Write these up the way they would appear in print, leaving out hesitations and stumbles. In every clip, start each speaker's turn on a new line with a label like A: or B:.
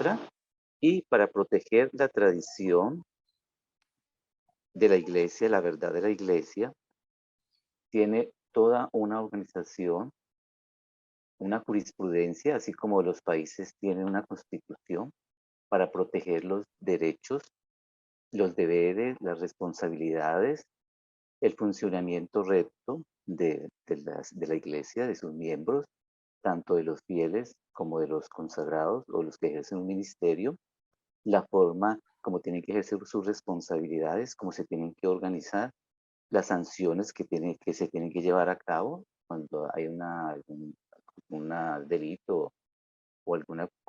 A: honra y para proteger la tradición de la iglesia, la verdad de la iglesia, tiene toda una organización, una jurisprudencia, así como los países tienen una constitución para proteger los derechos, los deberes, las responsabilidades, el funcionamiento recto de la iglesia, de sus miembros, tanto de los fieles como de los consagrados o los que ejercen un ministerio, la forma como tienen que ejercer sus responsabilidades, cómo se tienen que organizar, las sanciones que se tienen que llevar a cabo cuando hay una delito o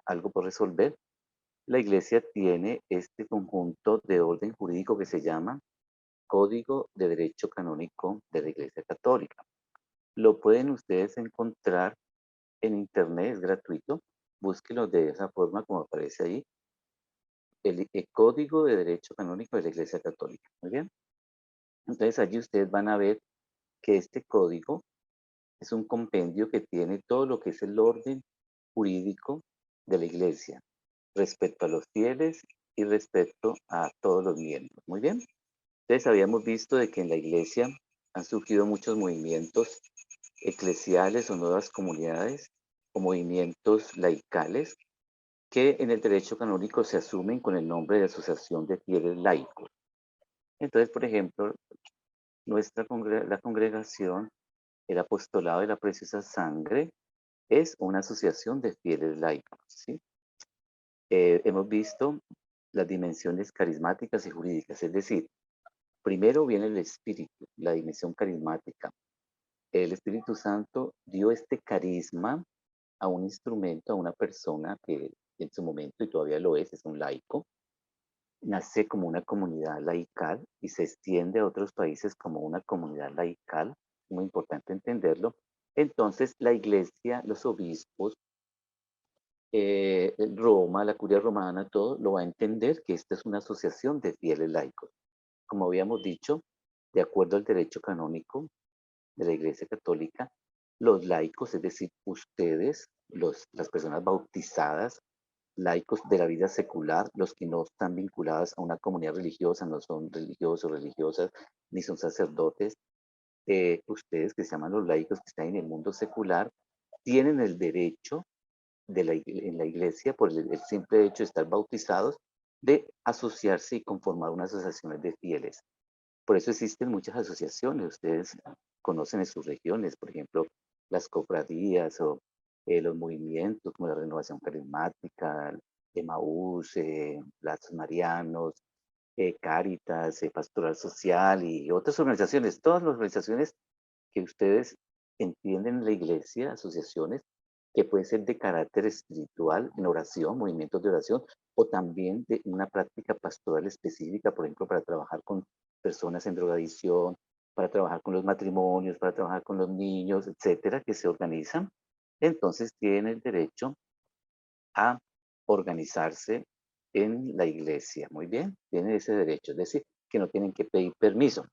A: algo por resolver. La iglesia tiene este conjunto de orden jurídico que se llama Código de Derecho Canónico de la Iglesia Católica. Lo pueden ustedes encontrar en internet, es gratuito. Búsquenlo de esa forma como aparece ahí. El Código de Derecho Canónico de la Iglesia Católica. Muy bien. Entonces allí ustedes van a ver que este código es un compendio que tiene todo lo que es el orden jurídico de la Iglesia respecto a los fieles y respecto a todos los miembros. Muy bien. Entonces habíamos visto de que en la Iglesia han surgido muchos movimientos eclesiales o nuevas comunidades o movimientos laicales que en el derecho canónico se asumen con el nombre de Asociación de Fieles Laicos. Entonces, por ejemplo, la congregación, el Apostolado de la Preciosa Sangre, es una asociación de fieles laicos, ¿sí? Hemos visto las dimensiones carismáticas y jurídicas, es decir, primero viene el Espíritu, la dimensión carismática. El Espíritu Santo dio este carisma a un instrumento, a una persona que en su momento, y todavía lo es un laico, nace como una comunidad laical y se extiende a otros países como una comunidad laical, muy importante entenderlo. Entonces la iglesia, los obispos, Roma, la curia romana, todo lo va a entender que esta es una asociación de fieles laicos. Como habíamos dicho, de acuerdo al derecho canónico de la Iglesia Católica, los laicos, es decir, ustedes, las personas bautizadas, laicos de la vida secular, los que no están vinculados a una comunidad religiosa, no son religiosos o religiosas, ni son sacerdotes, ustedes que se llaman los laicos que están en el mundo secular, tienen el derecho en la iglesia, por el simple hecho de estar bautizados, de asociarse y conformar unas asociaciones de fieles. Por eso existen muchas asociaciones, ustedes conocen en sus regiones, por ejemplo, las cofradías o los movimientos como la Renovación Carismática, Emaús, Lazos Marianos, Cáritas, Pastoral Social y otras organizaciones, todas las organizaciones que ustedes entienden en la iglesia, asociaciones que pueden ser de carácter espiritual, en oración, movimientos de oración, o también de una práctica pastoral específica, por ejemplo, para trabajar con personas en drogadicción, para trabajar con los matrimonios, para trabajar con los niños, etcétera, que se organizan. Entonces tienen el derecho a organizarse en la iglesia. Muy bien, tienen ese derecho, es decir, que no tienen que pedir permiso.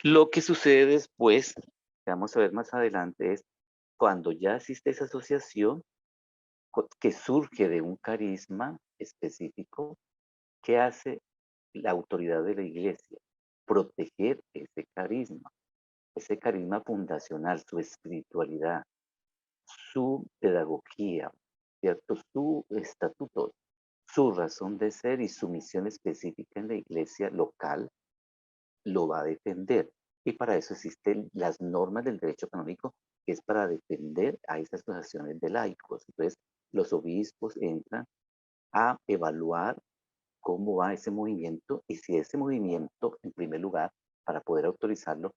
A: Lo que sucede después, que vamos a ver más adelante, es cuando ya existe esa asociación que surge de un carisma específico, ¿qué hace la autoridad de la iglesia? Proteger ese carisma fundacional, su espiritualidad, su pedagogía, ¿cierto? Su estatuto, su razón de ser y su misión específica en la iglesia local lo va a defender. Y para eso existen las normas del derecho canónico, que es para defender a esas asociaciones de laicos. Entonces, los obispos entran a evaluar cómo va ese movimiento y si ese movimiento, en primer lugar, para poder autorizarlo,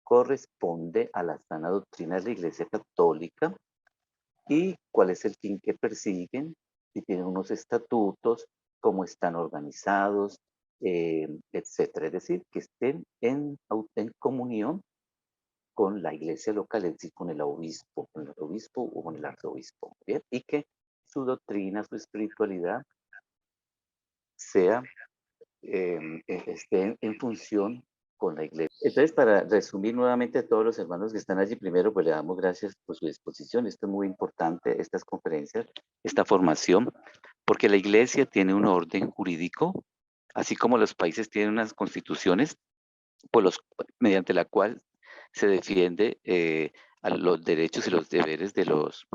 A: corresponde a la sana doctrina de la Iglesia Católica y cuál es el fin que persiguen, si tienen unos estatutos, cómo están organizados, etcétera. Es decir, que estén en comunión con la iglesia local, es decir, con el obispo o con el arzobispo, ¿bien? Y que su doctrina, su espiritualidad sea, esté en función con la iglesia. Entonces, para resumir nuevamente a todos los hermanos que están allí, primero, pues le damos gracias por su disposición. Esto es muy importante, estas conferencias, esta formación, porque la iglesia tiene un orden jurídico, así como los países tienen unas constituciones por mediante la cual se defiende a los derechos y los deberes de los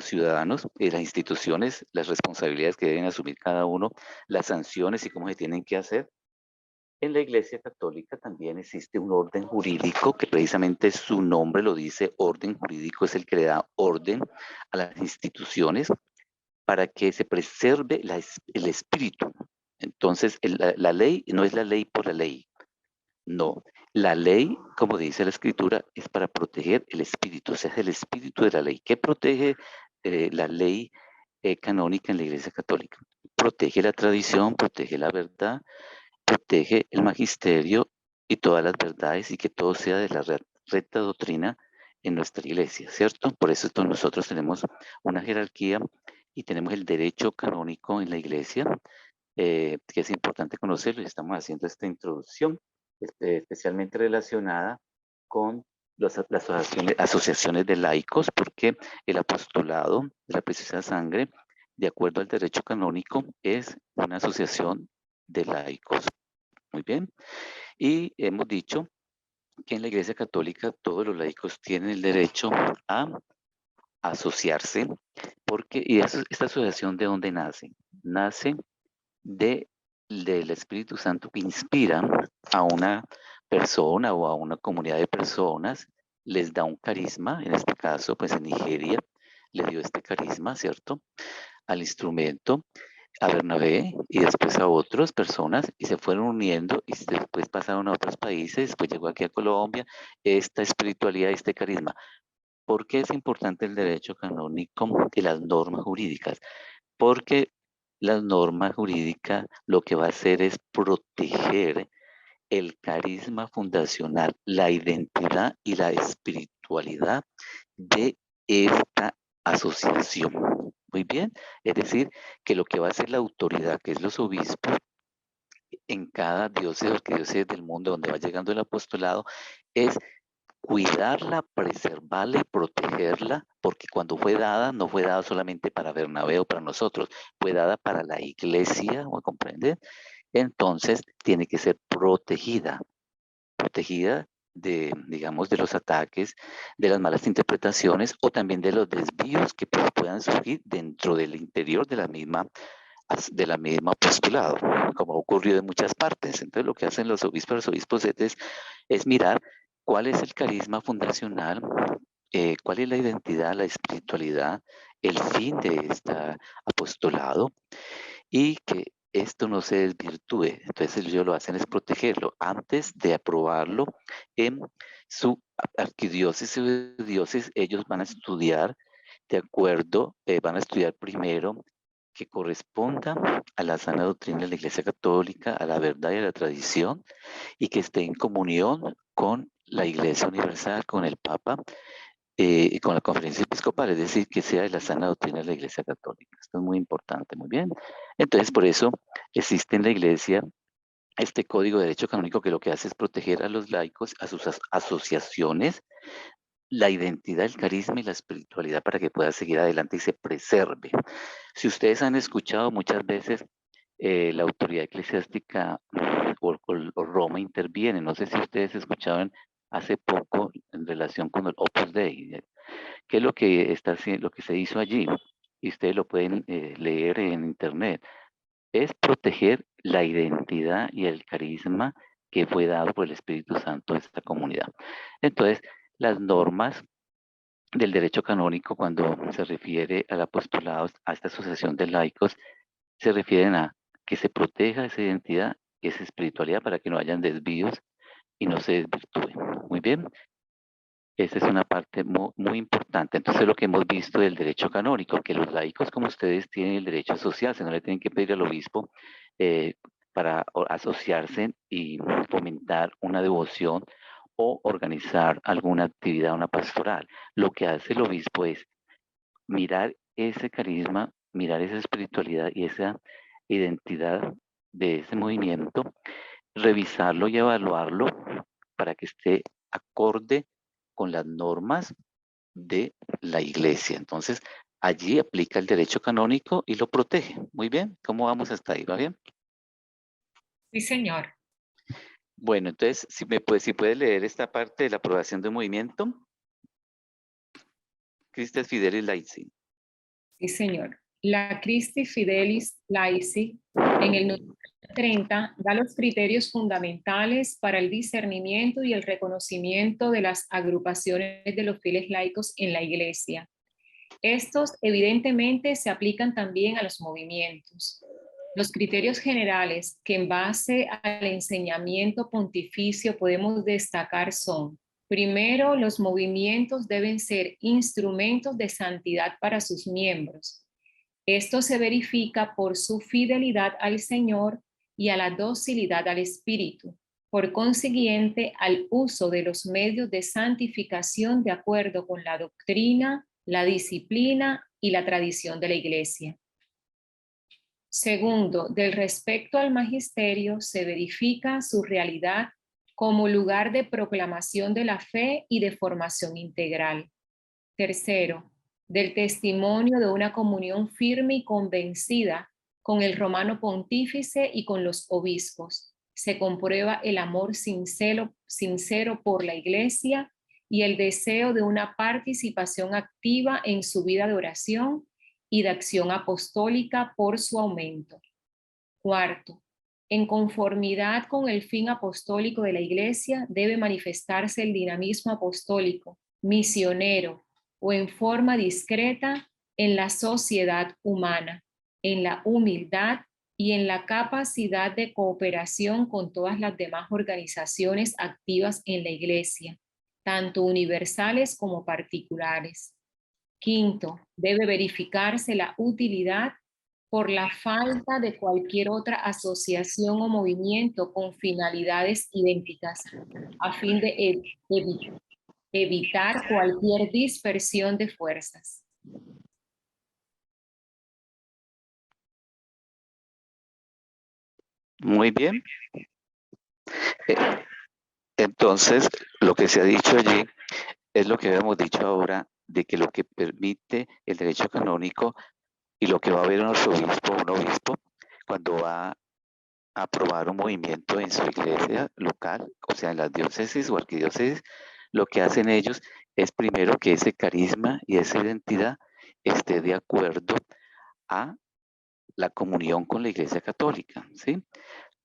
A: ciudadanos y las instituciones, las responsabilidades que deben asumir cada uno, las sanciones y cómo se tienen que hacer. En la Iglesia Católica también existe un orden jurídico que precisamente su nombre lo dice, orden jurídico es el que le da orden a las instituciones para que se preserve el espíritu. Entonces, la ley no es la ley por la ley, no. La ley, como dice la Escritura, es para proteger el espíritu, o sea, es el espíritu de la ley. ¿Qué protege la ley canónica en la Iglesia Católica? Protege la tradición, protege la verdad, protege el magisterio y todas las verdades y que todo sea de la recta doctrina en nuestra iglesia, ¿cierto? Por eso nosotros tenemos una jerarquía y tenemos el derecho canónico en la iglesia, que es importante conocerlo y estamos haciendo esta introducción especialmente relacionada con las asociaciones de laicos, porque el apostolado de la preciosa sangre, de acuerdo al derecho canónico, es una asociación de laicos. Muy bien. Y hemos dicho que en la Iglesia Católica todos los laicos tienen el derecho a asociarse, porque, y esta asociación ¿de dónde nace? Nace del Espíritu Santo que inspira a una persona o a una comunidad de personas, les da un carisma, en este caso, pues en Nigeria le dio este carisma, ¿cierto? Al instrumento, a Bernabé y después a otras personas y se fueron uniendo y después pasaron a otros países, después llegó aquí a Colombia, esta espiritualidad, este carisma. ¿Por qué es importante el derecho canónico y las normas jurídicas? Porque la norma jurídica lo que va a hacer es proteger el carisma fundacional, la identidad y la espiritualidad de esta asociación. Muy bien, es decir, que lo que va a hacer la autoridad, que es los obispos, en cada diócesis o diócesis del mundo donde va llegando el apostolado, es cuidarla, preservarla y protegerla, porque cuando fue dada, no fue dada solamente para Bernabé o para nosotros, fue dada para la iglesia, ¿me comprende? Entonces, tiene que ser protegida de, digamos, de los ataques, de las malas interpretaciones o también de los desvíos que puedan surgir dentro del interior de la misma apostolado, como ha ocurrido en muchas partes. Entonces, lo que hacen los obispos es mirar cuál es el carisma fundacional, cuál es la identidad, la espiritualidad, el fin de este apostolado y que esto no se desvirtúe. Entonces ellos lo hacen es protegerlo antes de aprobarlo en su arquidiócesis o diócesis. Ellos van a estudiar de acuerdo, van a estudiar primero que corresponda a la sana doctrina de la Iglesia Católica, a la verdad y a la tradición, y que esté en comunión con la Iglesia Universal, con el Papa, y con la conferencia episcopal, es decir, que sea de la sana doctrina de la Iglesia Católica. Esto es muy importante, muy bien. Entonces, por eso existe en la Iglesia este Código de Derecho Canónico que lo que hace es proteger a los laicos, a sus asociaciones, la identidad, el carisma y la espiritualidad para que pueda seguir adelante y se preserve. Si ustedes han escuchado muchas veces la autoridad eclesiástica o Roma interviene, no sé si ustedes escuchaban hace poco en relación con el Opus Dei, qué es lo que está haciendo, lo que se hizo allí, y ustedes lo pueden leer en internet, es proteger la identidad y el carisma que fue dado por el Espíritu Santo a esta comunidad. Entonces, las normas del derecho canónico, cuando se refiere al apostolado, a esta asociación de laicos, se refieren a que se proteja esa identidad y esa espiritualidad para que no hayan desvíos y no se desvirtúen. Muy bien. Esa es una parte muy importante. Entonces, lo que hemos visto del derecho canónico, que los laicos como ustedes tienen el derecho a asociarse, no le tienen que pedir al obispo eh, para asociarse y fomentar una devoción o organizar alguna actividad, una pastoral. Lo que hace el obispo es mirar ese carisma, mirar esa espiritualidad y esa identidad de ese movimiento, revisarlo y evaluarlo para que esté acorde con las normas de la iglesia. Entonces, allí aplica el derecho canónico y lo protege. Muy bien, ¿cómo vamos hasta ahí? ¿Va bien?
B: Sí, señor.
A: Bueno, entonces, si puede leer esta parte de la aprobación de un movimiento. Christes Fidelis Laici.
B: Sí, señor. La Christi Fidelis Laici, en el número 30, da los criterios fundamentales para el discernimiento y el reconocimiento de las agrupaciones de los fieles laicos en la Iglesia. Estos evidentemente se aplican también a los movimientos. Los criterios generales que en base al enseñamiento pontificio podemos destacar son: primero, los movimientos deben ser instrumentos de santidad para sus miembros. Esto se verifica por su fidelidad al Señor y a la docilidad al Espíritu. Por consiguiente, al uso de los medios de santificación de acuerdo con la doctrina, la disciplina y la tradición de la Iglesia. Segundo, del respecto al magisterio se verifica su realidad como lugar de proclamación de la fe y de formación integral. Tercero, del testimonio de una comunión firme y convencida con el romano pontífice y con los obispos. Se comprueba el amor sincero por la Iglesia y el deseo de una participación activa en su vida de oración y de acción apostólica por su aumento. Cuarto, en conformidad con el fin apostólico de la Iglesia, debe manifestarse el dinamismo apostólico, misionero o en forma discreta en la sociedad humana, en la humildad y en la capacidad de cooperación con todas las demás organizaciones activas en la Iglesia, tanto universales como particulares. Quinto, debe verificarse la utilidad por la falta de cualquier otra asociación o movimiento con finalidades idénticas, a fin de evitar cualquier dispersión de fuerzas.
A: Muy bien. Entonces, lo que se ha dicho allí es lo que habíamos dicho ahora, de que lo que permite el derecho canónico y lo que va a ver un obispo, cuando va a aprobar un movimiento en su iglesia local, o sea, en las diócesis o arquidiócesis, lo que hacen ellos es primero que ese carisma y esa identidad esté de acuerdo a la comunión con la Iglesia Católica, ¿sí?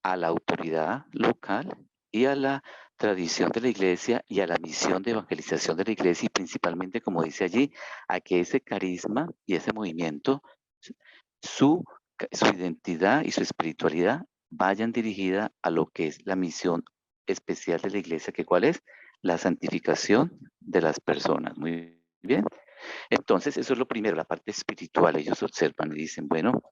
A: A la autoridad local y a la tradición de la Iglesia y a la misión de evangelización de la Iglesia y principalmente, como dice allí, a que ese carisma y ese movimiento, su, su identidad y su espiritualidad vayan dirigida a lo que es la misión especial de la Iglesia, que cuál es la santificación de las personas. Muy bien. Entonces, eso es lo primero, la parte espiritual. Ellos observan y dicen, bueno,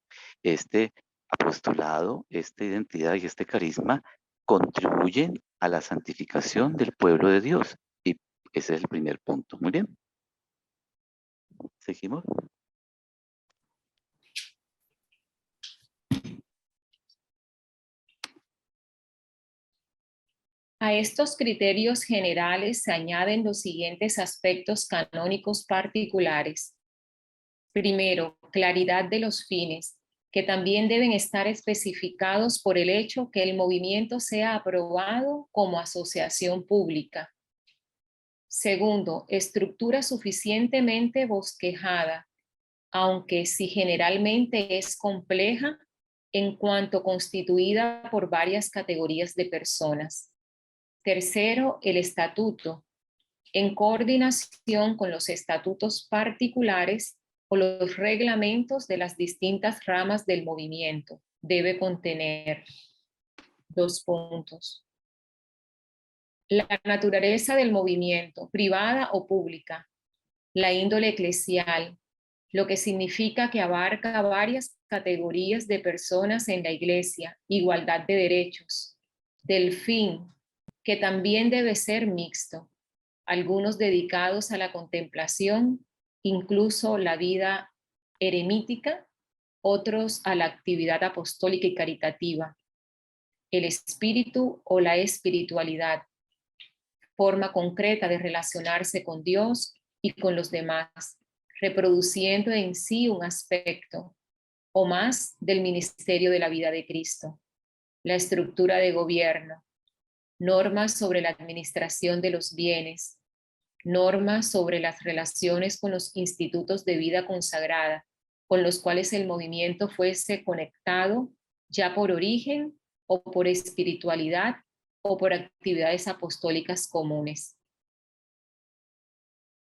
A: este apostolado, esta identidad y este carisma contribuyen a la santificación del pueblo de Dios. Y ese es el primer punto. Muy bien. ¿Seguimos?
B: A estos criterios generales se añaden los siguientes aspectos canónicos particulares. Primero, claridad de los fines, que también deben estar especificados por el hecho que el movimiento sea aprobado como asociación pública. Segundo, estructura suficientemente bosquejada, aunque sí generalmente es compleja en cuanto constituida por varias categorías de personas. Tercero, el estatuto, en coordinación con los estatutos particulares o los reglamentos de las distintas ramas del movimiento. Debe contener 2 puntos. La naturaleza del movimiento, privada o pública. La índole eclesial, lo que significa que abarca varias categorías de personas en la iglesia, igualdad de derechos. Del fin, que también debe ser mixto, algunos dedicados a la contemplación, incluso la vida eremítica, otros a la actividad apostólica y caritativa, el espíritu o la espiritualidad, forma concreta de relacionarse con Dios y con los demás, reproduciendo en sí un aspecto o más del ministerio de la vida de Cristo, la estructura de gobierno, normas sobre la administración de los bienes, normas sobre las relaciones con los institutos de vida consagrada, con los cuales el movimiento fuese conectado ya por origen o por espiritualidad o por actividades apostólicas comunes.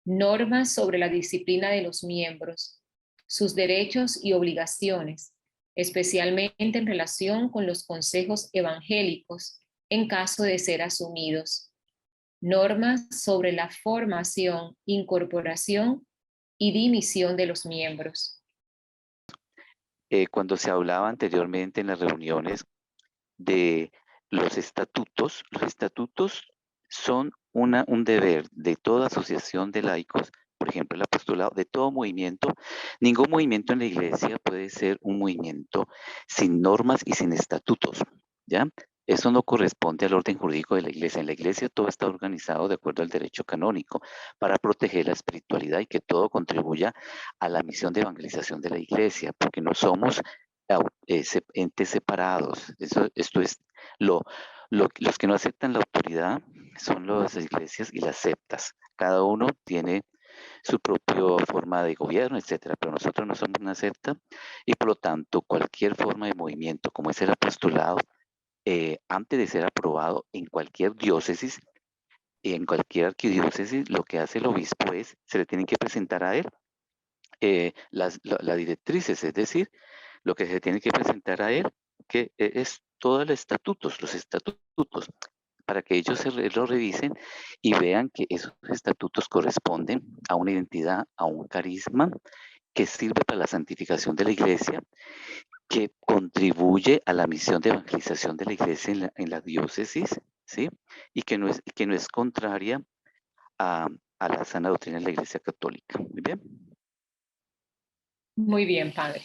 B: Normas sobre la disciplina de los miembros, sus derechos y obligaciones, especialmente en relación con los consejos evangélicos en caso de ser asumidos. Normas sobre la formación, incorporación y dimisión de los miembros.
A: Cuando se hablaba anteriormente en las reuniones de los estatutos son un deber de toda asociación de laicos, por ejemplo, el apostolado, de todo movimiento. Ningún movimiento en la iglesia puede ser un movimiento sin normas y sin estatutos, ¿ya? Eso no corresponde al orden jurídico de la iglesia. En la iglesia todo está organizado de acuerdo al derecho canónico para proteger la espiritualidad y que todo contribuya a la misión de evangelización de la iglesia, porque no somos entes separados. Esto es los que no aceptan la autoridad son las iglesias y las sectas. Cada uno tiene su propia forma de gobierno, etcétera, pero nosotros no somos una secta y por lo tanto cualquier forma de movimiento como es el apostolado, antes de ser aprobado en cualquier diócesis, en cualquier arquidiócesis, lo que hace el obispo es, se le tienen que presentar a él las directrices, es decir, lo que se tiene que presentar a él, que es todos los estatutos, para que ellos lo revisen y vean que esos estatutos corresponden a una identidad, a un carisma que sirve para la santificación de la iglesia, que contribuye a la misión de evangelización de la iglesia en la diócesis, ¿sí? Y que no es contraria a, a la sana doctrina de la iglesia católica. Muy bien.
B: Muy bien, padre.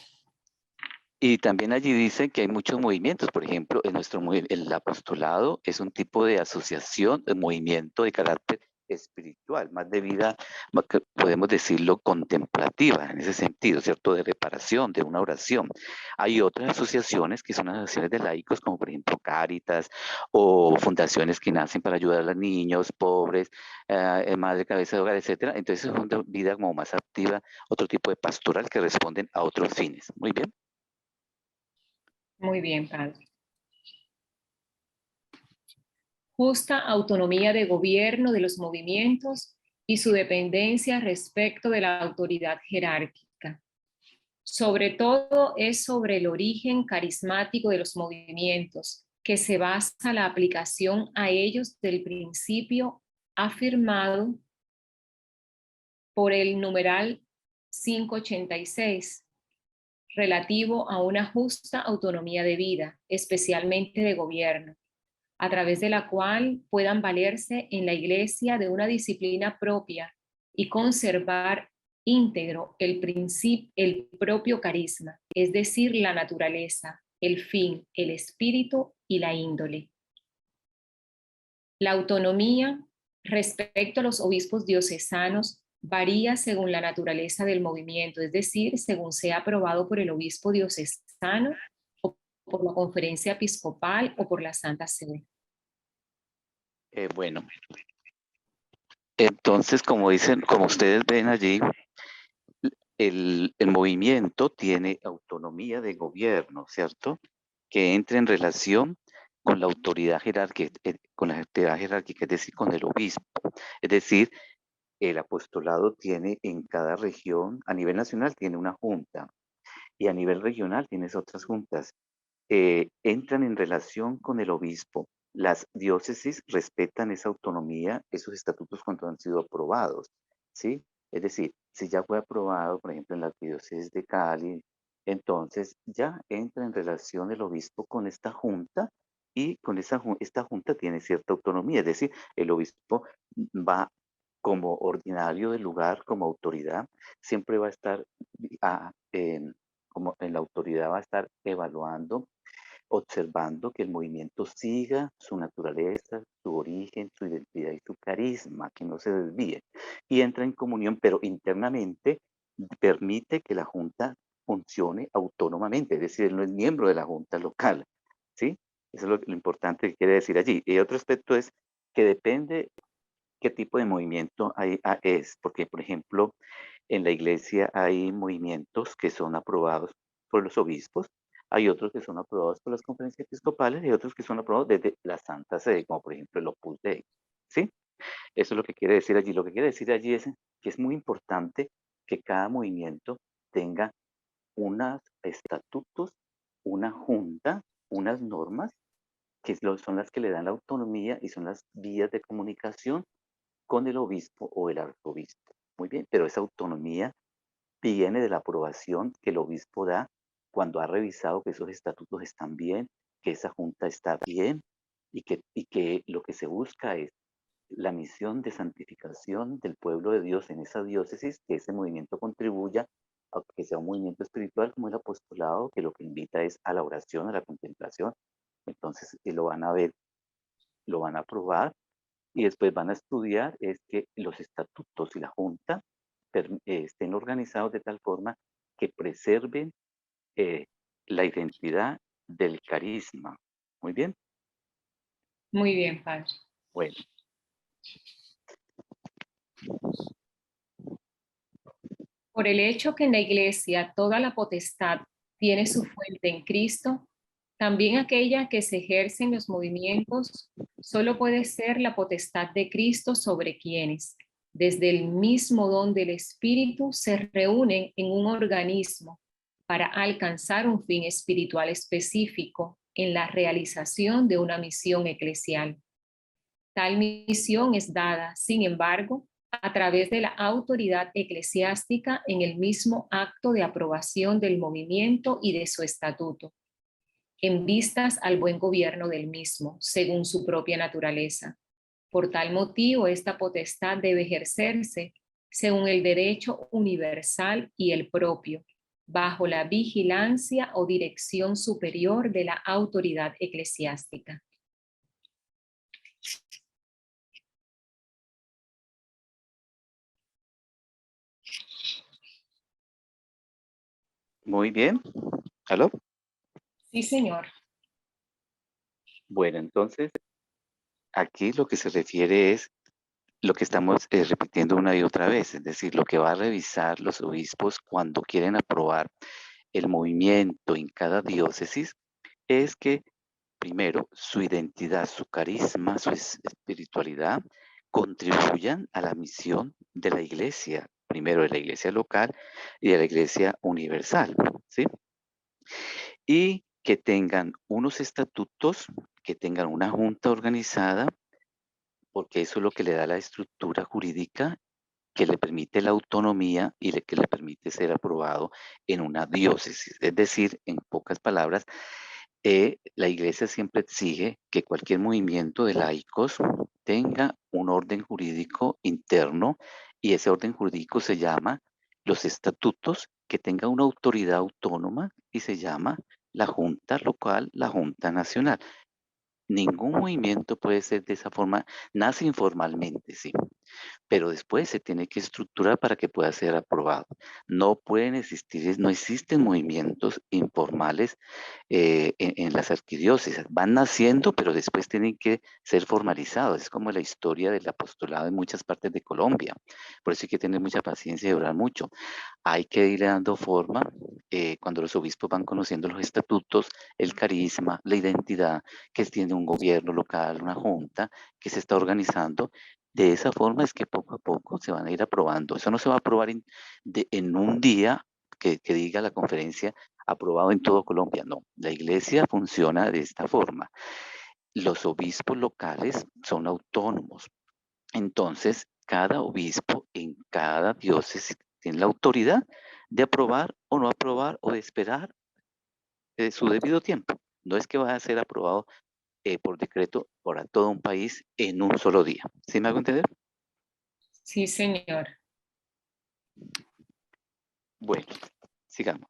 A: Y también allí dicen que hay muchos movimientos, por ejemplo, el apostolado es un tipo de asociación, de movimiento de carácter espiritual, más de vida, podemos decirlo, contemplativa, en ese sentido, ¿cierto? De reparación, de una oración. Hay otras asociaciones que son asociaciones de laicos, como por ejemplo Cáritas, o fundaciones que nacen para ayudar a los niños pobres, madre cabeza de hogar, etcétera. Entonces es una vida como más activa, otro tipo de pastoral que responden a otros fines. Muy bien.
B: Muy bien, padre. Justa autonomía de gobierno de los movimientos y su dependencia respecto de la autoridad jerárquica. Sobre todo es sobre el origen carismático de los movimientos, que se basa la aplicación a ellos del principio afirmado por el numeral 586, relativo a una justa autonomía de vida, especialmente de gobierno, a través de la cual puedan valerse en la iglesia de una disciplina propia y conservar íntegro el propio carisma, es decir, la naturaleza, el fin, el espíritu y la índole. La autonomía respecto a los obispos diocesanos varía según la naturaleza del movimiento, es decir, según sea aprobado por el obispo diocesano o por la conferencia episcopal o por la Santa Sede.
A: Bueno, entonces, como dicen, como ustedes ven allí, el movimiento tiene autonomía de gobierno, ¿cierto? Que entra en relación con la autoridad jerárquica, es decir, con el obispo. Es decir, el apostolado tiene en cada región, a nivel nacional tiene una junta y a nivel regional tienes otras juntas. Entran en relación con el obispo. Las diócesis respetan esa autonomía, esos estatutos cuando han sido aprobados, ¿sí? Es decir, si ya fue aprobado, por ejemplo, en la diócesis de Cali, entonces ya entra en relación el obispo con esta junta y con esta junta tiene cierta autonomía, es decir, el obispo va como ordinario del lugar, como autoridad, siempre va a estar, como en la autoridad va a estar evaluando, observando que el movimiento siga su naturaleza, su origen, su identidad y su carisma, que no se desvíe. Y entra en comunión, pero internamente permite que la junta funcione autónomamente, es decir, él no es miembro de la junta local, ¿sí? Eso es lo importante que quiere decir allí. Y otro aspecto es que depende qué tipo de movimiento es, porque, por ejemplo, en la iglesia hay movimientos que son aprobados por los obispos, hay otros que son aprobados por las conferencias episcopales y otros que son aprobados desde la Santa Sede, como por ejemplo el Opus Dei, ¿sí? Eso es lo que quiere decir allí. Lo que quiere decir allí es que es muy importante que cada movimiento tenga unos estatutos, una junta, unas normas, que son las que le dan la autonomía y son las vías de comunicación con el obispo o el arzobispo. Muy bien, pero esa autonomía viene de la aprobación que el obispo da cuando ha revisado que esos estatutos están bien, que esa junta está bien y que lo que se busca es la misión de santificación del pueblo de Dios en esa diócesis, que ese movimiento contribuya a que sea un movimiento espiritual como el apostolado, que lo que invita es a la oración, a la contemplación. Entonces, lo van a ver, lo van a aprobar y después van a estudiar es que los estatutos y la junta estén organizados de tal forma que preserven eh, la identidad del carisma. Muy bien,
B: Muy bien, padre.
A: bueno,
B: Por el hecho que en la Iglesia toda la potestad tiene su fuente en Cristo, también aquella que se ejerce en los movimientos solo puede ser la potestad de Cristo sobre quienes, desde el mismo don del Espíritu, se reúnen en un organismo para alcanzar un fin espiritual específico en la realización de una misión eclesial. Tal misión es dada, sin embargo, a través de la autoridad eclesiástica en el mismo acto de aprobación del movimiento y de su estatuto, en vistas al buen gobierno del mismo, según su propia naturaleza. Por tal motivo, esta potestad debe ejercerse según el derecho universal y el propio, bajo la vigilancia o dirección superior de la autoridad eclesiástica.
A: muy bien. ¿Aló?
B: Sí, señor.
A: Bueno, entonces, aquí lo que se refiere es lo que estamos repitiendo una y otra vez, es decir, lo que va a revisar los obispos cuando quieren aprobar el movimiento en cada diócesis es que, primero, su identidad, su carisma, su espiritualidad contribuyan a la misión de la iglesia, primero de la iglesia local y de la iglesia universal, ¿sí? Y que tengan unos estatutos, que tengan una junta organizada, porque eso es lo que le da la estructura jurídica que le permite la autonomía y que le permite ser aprobado en una diócesis. Es decir, en pocas palabras, la iglesia siempre exige que cualquier movimiento de laicos tenga un orden jurídico interno y ese orden jurídico se llama los estatutos, que tenga una autoridad autónoma y se llama la Junta Local, la Junta Nacional. Ningún movimiento puede ser de esa forma, nace informalmente, sí, pero después se tiene que estructurar para que pueda ser aprobado. No pueden existir, no existen movimientos informales en las arquidiócesis. Van naciendo, pero después tienen que ser formalizados. Es como la historia del apostolado en muchas partes de Colombia. Por eso hay que tener mucha paciencia y durar mucho. Hay que irle dando forma cuando los obispos van conociendo los estatutos, el carisma, la identidad, que tiene un gobierno local, una junta, que se está organizando. De esa forma es que poco a poco se van a ir aprobando. Eso no se va a aprobar en un día que diga la conferencia aprobado en todo Colombia. No, la iglesia funciona de esta forma. Los obispos locales son autónomos. Entonces, cada obispo en cada diócesis tiene la autoridad de aprobar o no aprobar o de esperar su debido tiempo. No es que va a ser aprobado por decreto para todo un país en un solo día. ¿Sí me hago entender?
B: Sí, señor.
A: Bueno, sigamos.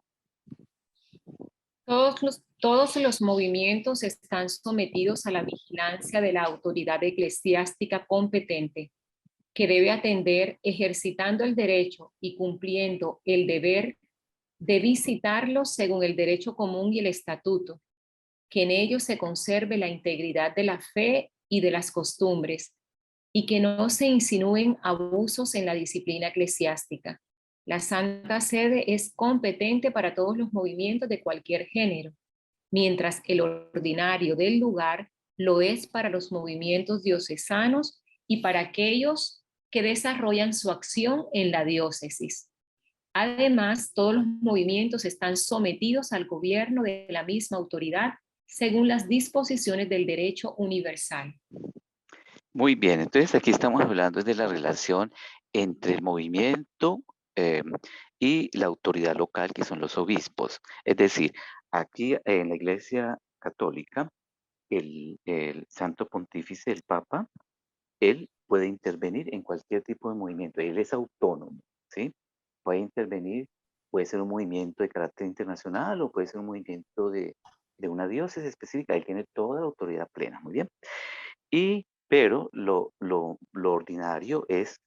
B: Todos los movimientos están sometidos a la vigilancia de la autoridad eclesiástica competente, que debe atender ejercitando el derecho y cumpliendo el deber de visitarlos según el derecho común y el estatuto, que en ellos se conserve la integridad de la fe y de las costumbres, y que no se insinúen abusos en la disciplina eclesiástica. La Santa Sede es competente para todos los movimientos de cualquier género, mientras el ordinario del lugar lo es para los movimientos diocesanos y para aquellos que desarrollan su acción en la diócesis. Además, todos los movimientos están sometidos al gobierno de la misma autoridad según las disposiciones del derecho universal.
A: Muy bien, entonces aquí estamos hablando de la relación entre el movimiento y la autoridad local, que son los obispos. Es decir, aquí en la Iglesia Católica, el Santo Pontífice, el Papa, él puede intervenir en cualquier tipo de movimiento. Él es autónomo, ¿sí? Puede intervenir, puede ser un movimiento de carácter internacional o puede ser un movimiento de una diócesis específica. Él tiene toda la autoridad plena, muy bien. Pero lo ordinario es,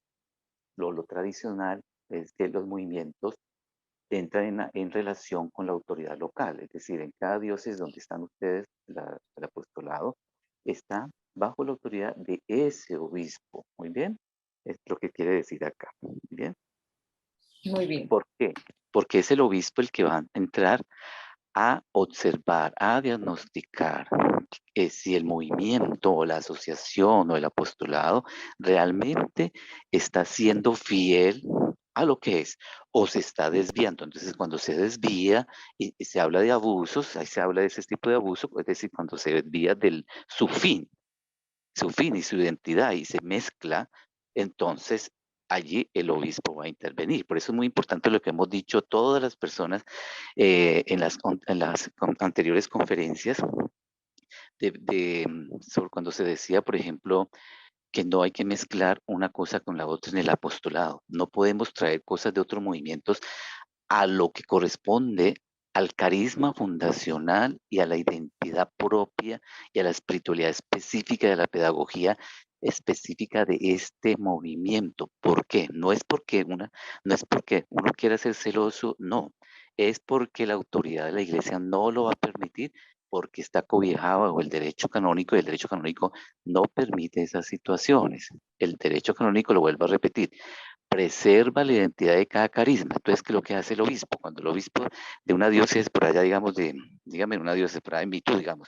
A: lo tradicional es que los movimientos entran en relación con la autoridad local, es decir, en cada diócesis donde están ustedes, el apostolado, está bajo la autoridad de ese obispo, muy bien, es lo que quiere decir acá, muy bien.
B: Muy bien.
A: ¿Por qué? Porque es el obispo el que va a entrar a observar, a diagnosticar si el movimiento o la asociación o el apostolado realmente está siendo fiel a lo que es o se está desviando. Entonces, cuando se desvía y se habla de abusos, ahí se habla de ese tipo de abuso, es decir, cuando se desvía de su fin y su identidad y se mezcla, entonces allí el obispo va a intervenir. Por eso es muy importante lo que hemos dicho todas las personas en las anteriores conferencias sobre cuando se decía, por ejemplo, que no hay que mezclar una cosa con la otra en el apostolado. No podemos traer cosas de otros movimientos a lo que corresponde al carisma fundacional y a la identidad propia y a la espiritualidad específica de la pedagogía específica de este movimiento. ¿Por qué? No es porque uno quiera ser celoso, no. Es porque la autoridad de la iglesia no lo va a permitir porque está cobijado bajo el derecho canónico y el derecho canónico no permite esas situaciones. El derecho canónico, lo vuelvo a repetir, preserva la identidad de cada carisma. Entonces, ¿qué es lo que hace el obispo? Cuando el obispo de una diócesis por allá, digamos, dígame, una diócesis por allá en Vitú, digamos,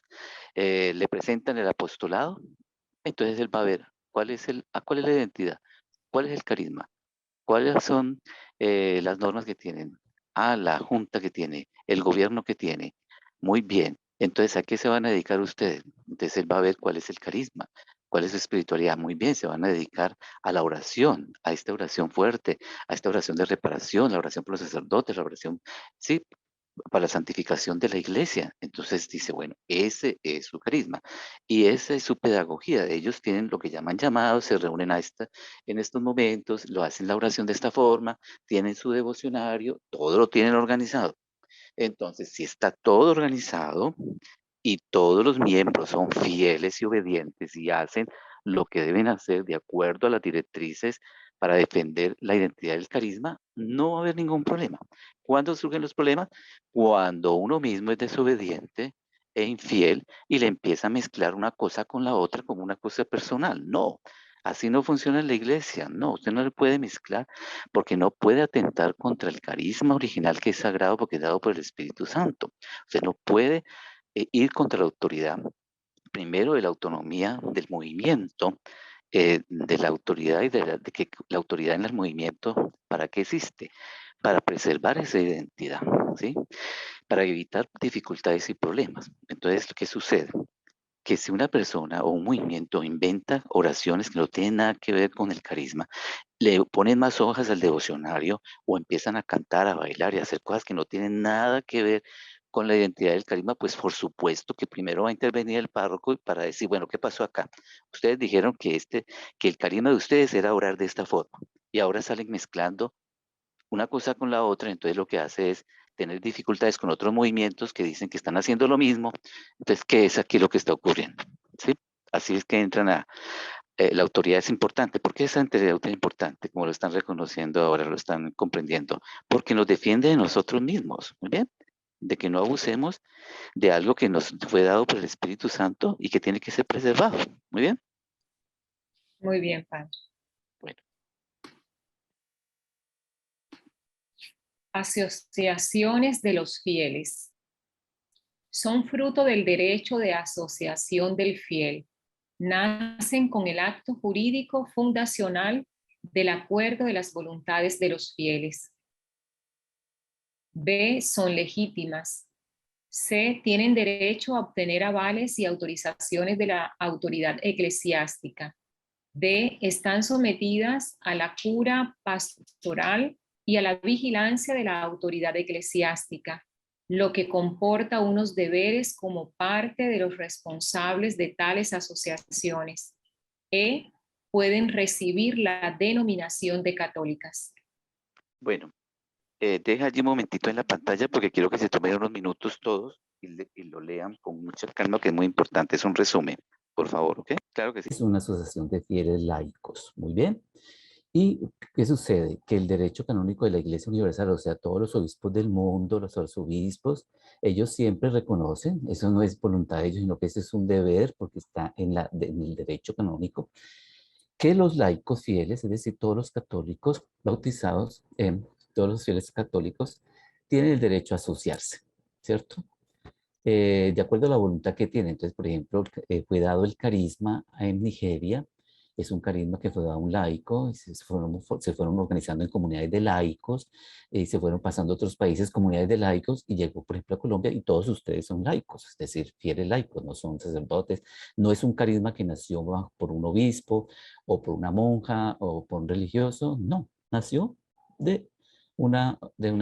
A: le presentan el apostolado, entonces él va a ver cuál es la identidad, cuál es el carisma, cuáles son las normas que tienen, la junta que tiene, el gobierno que tiene. Muy bien. Entonces, ¿a qué se van a dedicar ustedes? Entonces, él va a ver cuál es el carisma, cuál es su espiritualidad. Muy bien, se van a dedicar a la oración, a esta oración fuerte, a esta oración de reparación, la oración por los sacerdotes, la oración, sí, para la santificación de la iglesia. Entonces dice, bueno, ese es su carisma y esa es su pedagogía. Ellos tienen lo que llaman llamados, se reúnen en estos momentos, lo hacen la oración de esta forma, tienen su devocionario, todo lo tienen organizado. Entonces, si está todo organizado y todos los miembros son fieles y obedientes y hacen lo que deben hacer de acuerdo a las directrices para defender la identidad del carisma, no va a haber ningún problema. ¿Cuándo surgen los problemas? Cuando uno mismo es desobediente e infiel y le empieza a mezclar una cosa con la otra como una cosa personal. No, así no funciona en la iglesia. No, usted no le puede mezclar porque no puede atentar contra el carisma original que es sagrado porque es dado por el Espíritu Santo. Usted no puede ir contra la autoridad, primero de la autonomía del movimiento, de la autoridad y de que la autoridad en el movimiento, ¿para qué existe? Para preservar esa identidad, ¿sí? Para evitar dificultades y problemas. Entonces, ¿qué sucede? Que si una persona o un movimiento inventa oraciones que no tienen nada que ver con el carisma, le ponen más hojas al devocionario o empiezan a cantar, a bailar y a hacer cosas que no tienen nada que ver con la identidad del carisma, pues por supuesto que primero va a intervenir el párroco para decir, bueno, ¿qué pasó acá? Ustedes dijeron que el carisma de ustedes era orar de esta forma y ahora salen mezclando una cosa con la otra, entonces lo que hace es tener dificultades con otros movimientos que dicen que están haciendo lo mismo, entonces, ¿qué es aquí lo que está ocurriendo? ¿Sí? Así es que entran la autoridad es importante. ¿Por qué esa autoridad es importante? Como lo están reconociendo ahora, lo están comprendiendo. Porque nos defiende de nosotros mismos, ¿muy bien? De que no abusemos de algo que nos fue dado por el Espíritu Santo y que tiene que ser preservado, ¿muy bien?
B: Muy bien, Padre.
A: Bueno.
B: Asociaciones de los fieles. Son fruto del derecho de asociación del fiel. Nacen con el acto jurídico fundacional del acuerdo de las voluntades de los fieles. B. Son legítimas. C. Tienen derecho a obtener avales y autorizaciones de la autoridad eclesiástica. D. Están sometidas a la cura pastoral y a la vigilancia de la autoridad eclesiástica, lo que comporta unos deberes como parte de los responsables de tales asociaciones. E. Pueden recibir la denominación de católicas.
A: Bueno, deja allí un momentito en la pantalla porque quiero que se tomen unos minutos todos y lo lean con mucha calma, que es muy importante. Es un resumen, por favor, ¿ok? Claro que sí.
C: Es una asociación de fieles laicos. Muy bien. ¿Y qué sucede? Que el derecho canónico de la Iglesia Universal, o sea, todos los obispos del mundo, los arzobispos, ellos siempre reconocen, eso no es voluntad de ellos, sino que ese es un deber, porque está en el derecho canónico, que los laicos fieles, es decir, todos los católicos bautizados, todos los fieles católicos, tienen el derecho a asociarse, ¿cierto? De acuerdo a la voluntad que tienen. Entonces, por ejemplo, fue dado el carisma en Nigeria, es un carisma que fue dado a un laico, y se fueron organizando en comunidades de laicos, se fueron pasando a otros países, comunidades de laicos, y llegó, por ejemplo, a Colombia, y todos ustedes son laicos, es decir, fieles laicos, no son sacerdotes, no es un carisma que nació por un obispo, o por una monja, o por un religioso, no, nació de una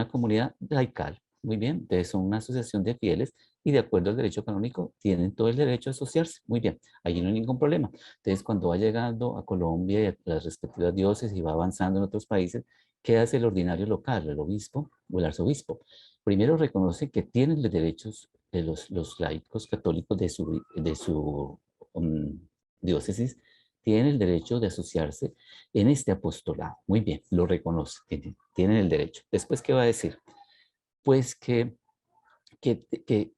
C: comunidad laical. Muy bien, entonces son una asociación de fieles y de acuerdo al derecho canónico tienen todo el derecho a asociarse. Muy bien, allí no hay ningún problema. Entonces, cuando va llegando a Colombia y a las respectivas diócesis y va avanzando en otros países, ¿qué hace el ordinario local, el obispo o el arzobispo? Primero reconoce que tienen los derechos de los laicos católicos de su diócesis, tienen el derecho de asociarse en este apostolado. Muy bien, lo reconoce, tienen el derecho. Después, ¿qué va a decir? Pues que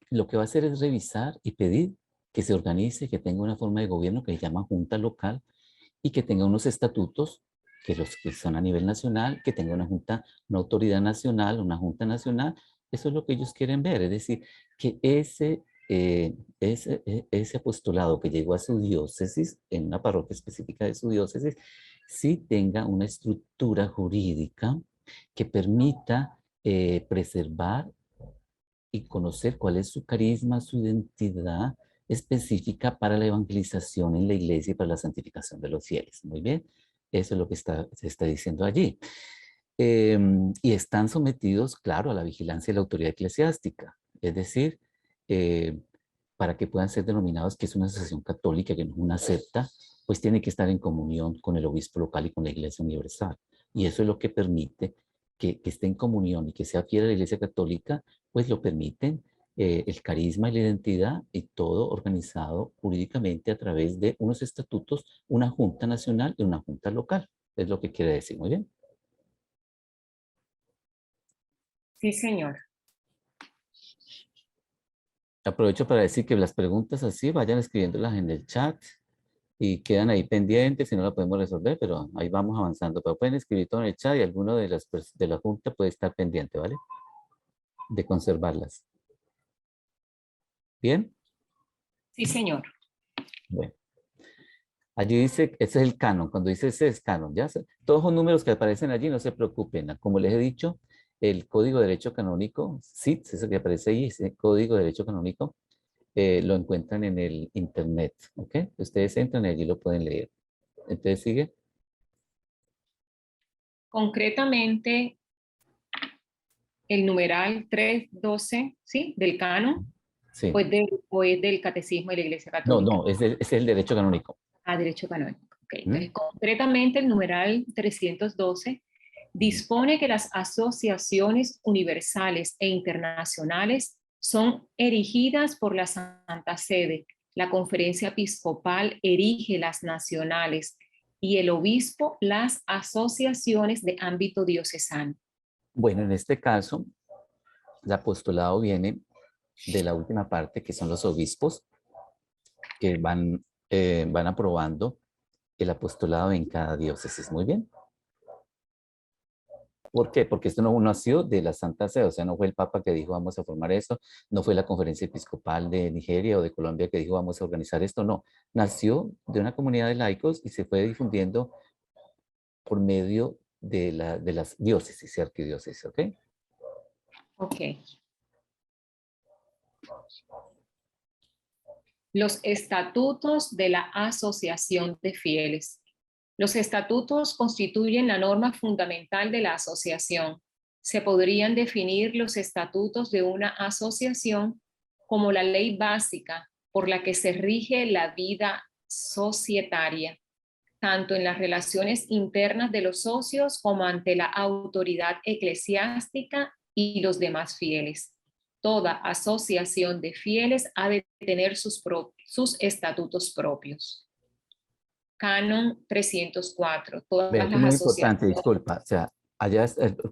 C: lo que va a hacer es revisar y pedir que se organice, que tenga una forma de gobierno que se llama junta local y que tenga unos estatutos, que los que son a nivel nacional, que tenga una junta, una autoridad nacional, una junta nacional. Eso es lo que ellos quieren ver, es decir, que ese apostolado que llegó a su diócesis, en una parroquia específica de su diócesis, sí tenga una estructura jurídica que permita preservar y conocer cuál es su carisma, su identidad específica para la evangelización en la iglesia y para la santificación de los fieles. Muy bien, eso es lo que se está diciendo allí. Y están sometidos, claro, a la vigilancia de la autoridad eclesiástica, es decir, para que puedan ser denominados que es una asociación católica, que no es una secta, pues tiene que estar en comunión con el obispo local y con la Iglesia Universal. Y eso es lo que permite que esté en comunión y que sea fiel a la Iglesia Católica, pues lo permiten el carisma y la identidad y todo organizado jurídicamente a través de unos estatutos, una junta nacional y una junta local. Es lo que quiere decir. Muy bien.
B: Sí, señor.
C: Aprovecho para decir que las preguntas así vayan escribiéndolas en el chat y quedan ahí pendientes si no la podemos resolver, pero ahí vamos avanzando. Pero pueden escribir todo en el chat y alguno de la junta puede estar pendiente, ¿vale? De conservarlas. ¿Bien?
B: Sí, señor.
C: Bueno. Allí dice, ese es el canon. Cuando dice ese es canon, ¿ya? Todos los números que aparecen allí, no se preocupen. Como les he dicho, el Código de Derecho Canónico, CITES, ese que aparece ahí, ese Código de Derecho Canónico, lo encuentran en el internet, ¿ok? Ustedes entran y allí lo pueden leer. Entonces, sigue.
B: Concretamente, el numeral 312, ¿sí? Del canon,
C: Sí.
B: o es del Catecismo de la Iglesia
C: No,
B: Católica.
C: no, ese es el derecho canónico.
B: Ah, derecho canónico. Okay.
C: ¿Mm?
B: Entonces, concretamente, el numeral 312 dispone que las asociaciones universales e internacionales son erigidas por la Santa Sede, La conferencia episcopal erige las nacionales y el obispo las asociaciones de ámbito diocesano.
C: Bueno, en este caso, el apostolado viene de la última parte, que son los obispos, que van aprobando el apostolado en cada diócesis. Muy bien. ¿Por qué? Porque esto no nació de la Santa Sede, o sea, no fue el Papa que dijo vamos a formar esto, no fue la Conferencia Episcopal de Nigeria o de Colombia que dijo vamos a organizar esto, no. Nació de una comunidad de laicos y se fue difundiendo por medio de las diócesis y arquidiócesis, ¿ok?
B: Ok. Los estatutos de la Asociación de Fieles. Los estatutos constituyen la norma fundamental de la asociación. Se podrían definir los estatutos de una asociación como la ley básica por la que se rige la vida societaria, tanto en las relaciones internas de los socios como ante la autoridad eclesiástica y los demás fieles. Toda asociación de fieles ha de tener sus estatutos propios. Canon 304. Todas
C: Vea que es
B: las
C: muy importante,
B: asociaciones.
C: disculpa, o sea, allá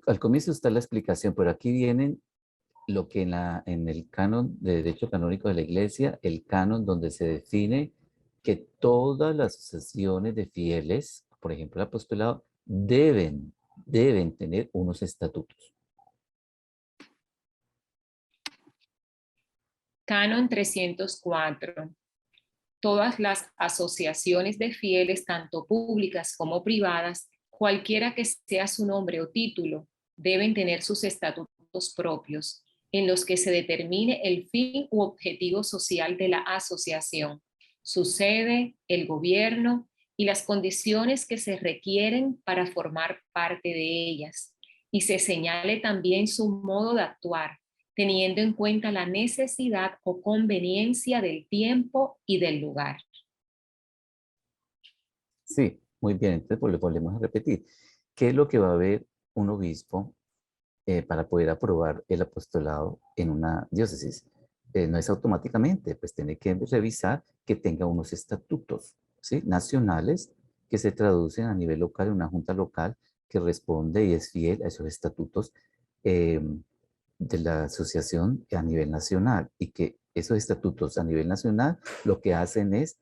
C: al comienzo está la explicación, pero aquí vienen lo que en el canon de derecho canónico de la Iglesia, el canon donde se define que todas las asociaciones de fieles, por ejemplo el apostolado, deben tener unos estatutos.
B: Canon 304. Todas las asociaciones de fieles, tanto públicas como privadas, cualquiera que sea su nombre o título, deben tener sus estatutos propios, en los que se determine el fin u objetivo social de la asociación, su sede, el gobierno y las condiciones que se requieren para formar parte de ellas, y se señale también su modo de actuar, teniendo en cuenta la necesidad o conveniencia del tiempo y del lugar.
C: Sí, muy bien, entonces pues, le volvemos a repetir. ¿Qué es lo que va a ver un obispo para poder aprobar el apostolado en una diócesis? No es automáticamente, pues tiene que revisar que tenga unos estatutos, ¿sí? Nacionales que se traducen a nivel local en una junta local que responde y es fiel a esos estatutos eh, de la asociación a nivel nacional y que esos estatutos a nivel nacional lo que hacen es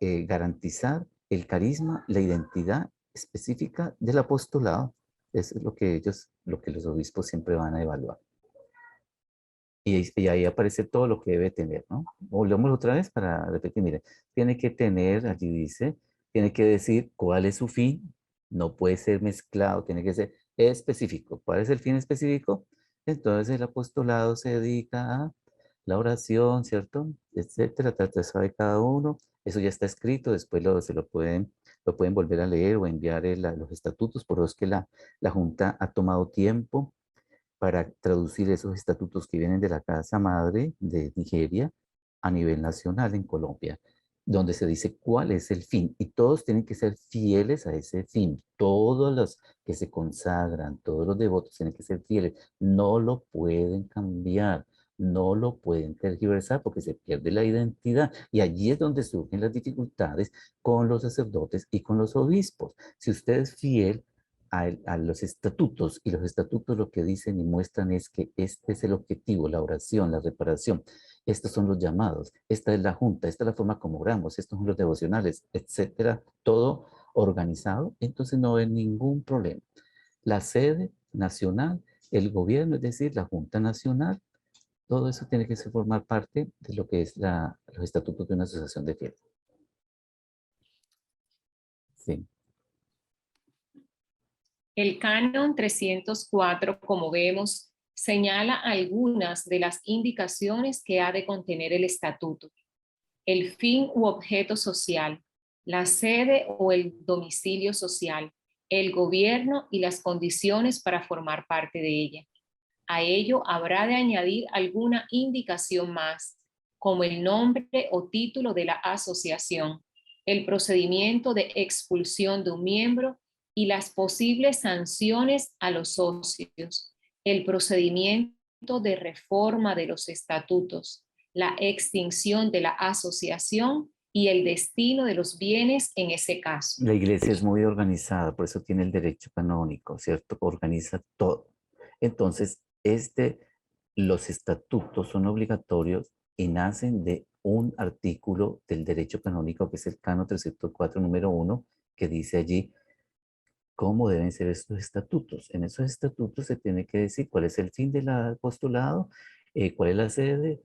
C: garantizar el carisma, la identidad específica del apostolado. Eso es lo que los obispos siempre van a evaluar. Y ahí aparece todo lo que debe tener, ¿no? Volvemos otra vez para repetir, mire, tiene que tener, allí dice, tiene que decir cuál es su fin, no puede ser mezclado, tiene que ser específico. ¿Cuál es el fin específico? Entonces el apostolado se dedica a la oración, ¿cierto? Etcétera, trata de cada uno. Eso ya está escrito, después lo pueden volver a leer o enviar los estatutos, por los que la Junta ha tomado tiempo para traducir esos estatutos que vienen de la Casa Madre de Nigeria a nivel nacional en Colombia, donde se dice cuál es el fin y todos tienen que ser fieles a ese fin. Todos los que se consagran, todos los devotos tienen que ser fieles, no lo pueden cambiar. No lo pueden tergiversar porque se pierde la identidad y allí es donde surgen las dificultades con los sacerdotes y con los obispos. Si usted es fiel a los estatutos, y los estatutos lo que dicen y muestran es que este es el objetivo, la oración, la reparación, estos son los llamados, esta es la junta, esta es la forma como oramos, estos son los devocionales, etcétera, todo organizado, entonces no hay ningún problema. La sede nacional, el gobierno, es decir, la Junta Nacional, todo eso tiene que formar parte de lo que es los estatutos de una asociación de fieles. Sí.
B: El canon 304, como vemos, señala algunas de las indicaciones que ha de contener el estatuto: el fin u objeto social, la sede o el domicilio social, el gobierno y las condiciones para formar parte de ella. A ello habrá de añadir alguna indicación más, como el nombre o título de la asociación, el procedimiento de expulsión de un miembro y las posibles sanciones a los socios, el procedimiento de reforma de los estatutos, la extinción de la asociación y el destino de los bienes en ese caso.
C: La iglesia es muy organizada, por eso tiene el derecho canónico, ¿cierto? Organiza todo. Entonces, los estatutos son obligatorios y nacen de un artículo del derecho canónico, que es el Cano 304, número 1, que dice allí cómo deben ser estos estatutos. En esos estatutos se tiene que decir cuál es el fin del apostolado, cuál es la sede,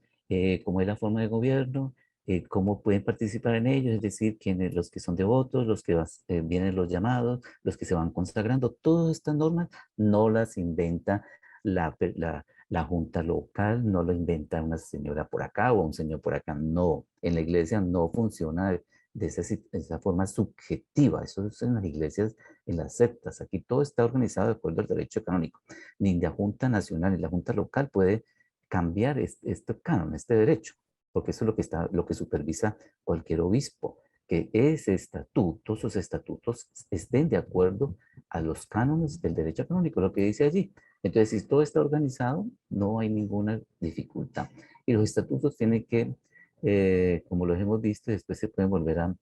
C: cómo es la forma de gobierno, cómo pueden participar en ellos, es decir, quiénes, los que son devotos, los que vienen los llamados, los que se van consagrando. Todas estas normas no las inventa la junta local, no lo inventa una señora por acá o un señor por acá. No, en la iglesia no funciona de esa forma subjetiva. Eso es en las iglesias, en las sectas. Aquí todo está organizado de acuerdo al derecho canónico. Ni la Junta Nacional ni la Junta Local puede cambiar este canon, este derecho, porque eso es lo que supervisa cualquier obispo, que ese estatuto, sus estatutos estén de acuerdo a los cánones del derecho canónico, lo que dice allí. Entonces, si todo está organizado, no hay ninguna dificultad. Y los estatutos tienen que, como los hemos visto, después se pueden volver a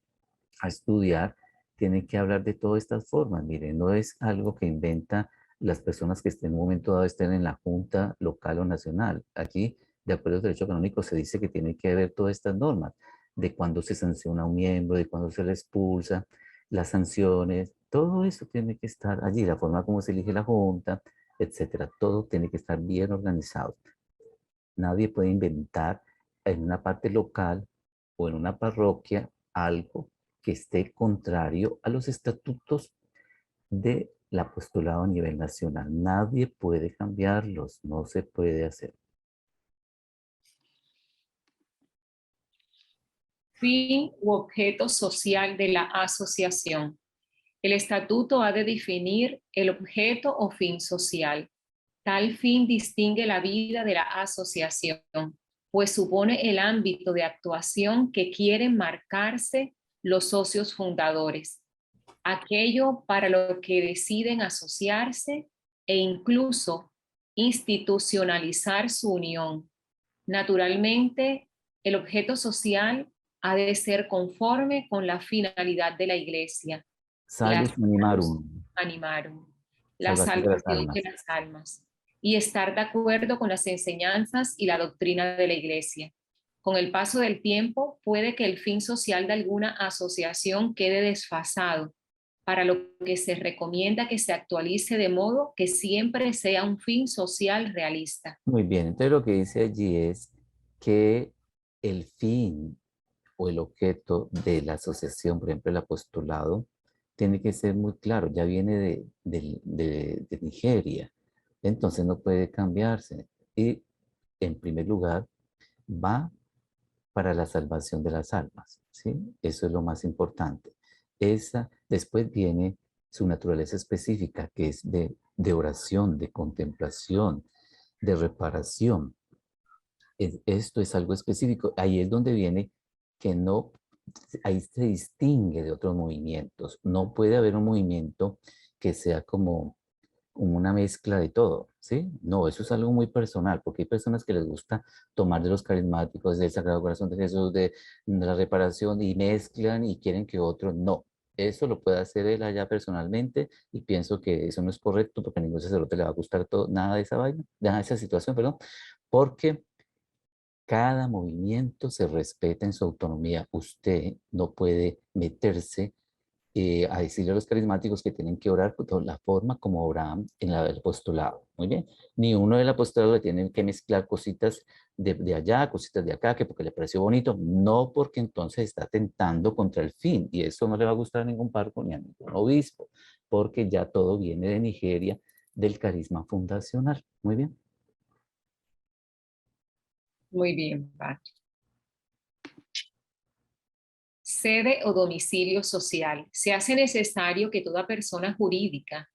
C: estudiar, tienen que hablar de todas estas formas. Miren, no es algo que inventa las personas que en un momento dado estén en la junta local o nacional. Aquí, de acuerdo al derecho canónico, se dice que tiene que haber todas estas normas, de cuándo se sanciona a un miembro, de cuándo se le expulsa, las sanciones, todo eso tiene que estar allí, la forma como se elige la junta, etcétera. Todo tiene que estar bien organizado. Nadie puede inventar en una parte local o en una parroquia algo que esté contrario a los estatutos del apostolado a nivel nacional. Nadie puede cambiarlos, no se puede hacer.
B: Fin u objeto social de la asociación. El estatuto ha de definir el objeto o fin social. Tal fin distingue la vida de la asociación, pues supone el ámbito de actuación que quieren marcarse los socios fundadores, aquello para lo que deciden asociarse e incluso institucionalizar su unión. Naturalmente, el objeto social ha de ser conforme con la finalidad de la Iglesia, la
C: Salus animarum,
B: animarum, la
C: salvación de las
B: salvación de
C: almas.
B: las almas, y estar de acuerdo con las enseñanzas y la doctrina de la Iglesia. Con el paso del tiempo, puede que el fin social de alguna asociación quede desfasado, para lo que se recomienda que se actualice de modo que siempre sea un fin social realista.
C: Muy bien, entonces lo que dice allí es que el fin o el objeto de la asociación, por ejemplo, el apostolado, tiene que ser muy claro, ya viene de Nigeria, entonces no puede cambiarse. Y en primer lugar, va para la salvación de las almas, ¿sí? Eso es lo más importante. Después viene su naturaleza específica, que es de oración, de contemplación, de reparación. Esto es algo específico. Ahí es donde viene que no, ahí se distingue de otros movimientos. No puede haber un movimiento que sea como una mezcla de todo, ¿sí? No, eso es algo muy personal, porque hay personas que les gusta tomar de los carismáticos, del Sagrado Corazón de Jesús, de la reparación y mezclan y quieren que otro no. Eso lo puede hacer él allá personalmente y pienso que eso no es correcto porque a ningún sacerdote le va a gustar todo, nada de esa vaina, nada de esa situación, perdón, porque cada movimiento se respeta en su autonomía. Usted no puede meterse a decirle a los carismáticos que tienen que orar de la forma como Abraham en el apostolado. Muy bien. Ni uno del apostolado le tiene que mezclar cositas de allá, cositas de acá, que porque le pareció bonito, no porque entonces está tentando contra el fin. Y eso no le va a gustar a ningún párroco ni a ningún obispo, porque ya todo viene de Nigeria, del carisma fundacional. Muy bien.
B: Muy bien, Padre. Sede o domicilio social. Se hace necesario que toda persona jurídica